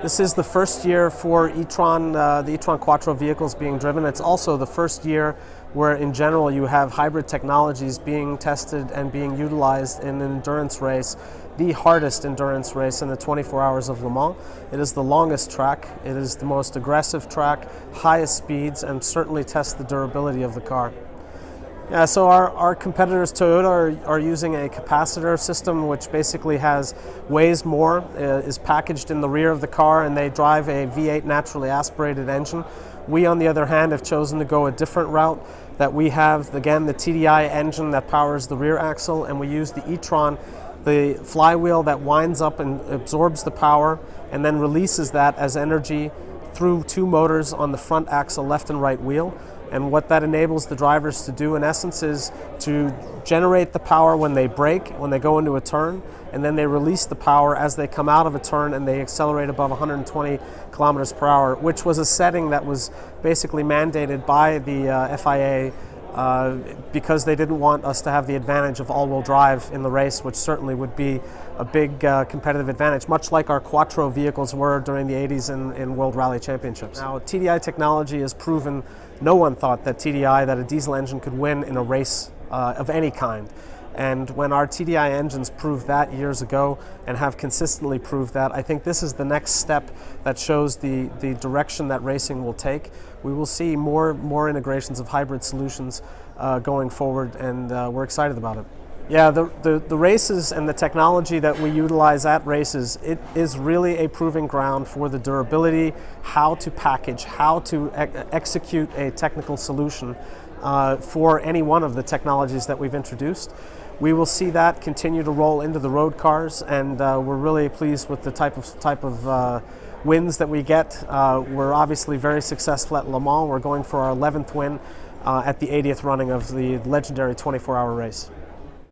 This is the first year for E-Tron, the E-Tron Quattro vehicles being driven. It's also the first year where in general you have hybrid technologies being tested and being utilized in an endurance race, the hardest endurance race in the 24 hours of Le Mans. It is the longest track, it is the most aggressive track, highest speeds, and certainly tests the durability of the car. Yeah, so our competitors Toyota are using a capacitor system which basically weighs more, is packaged in the rear of the car, and they drive a V8 naturally aspirated engine. We, on the other hand, have chosen to go a different route, that we have, again, the TDI engine that powers the rear axle, and we use the E-Tron, the flywheel that winds up and absorbs the power and then releases that as energy through two motors on the front axle, left and right wheel. And what that enables the drivers to do, in essence, is to generate the power when they brake, when they go into a turn, and then they release the power as they come out of a turn and they accelerate above 120 kilometers per hour, which was a setting that was basically mandated by the FIA because they didn't want us to have the advantage of all-wheel drive in the race, which certainly would be a big competitive advantage, much like our Quattro vehicles were during the 80s in World Rally Championships. Now, TDI technology has proven, no one thought that that a diesel engine could win in a race of any kind. And when our TDI engines proved that years ago and have consistently proved that, I think this is the next step that shows the direction that racing will take. We will see more integrations of hybrid solutions going forward, and we're excited about it. Yeah, the races and the technology that we utilize at races, it is really a proving ground for the durability, how to package, how to execute a technical solution for any one of the technologies that we've introduced. We will see that continue to roll into the road cars, and we're really pleased with the type of wins that we get. We're obviously very successful at Le Mans. We're going for our 11th win at the 80th running of the legendary 24-hour race.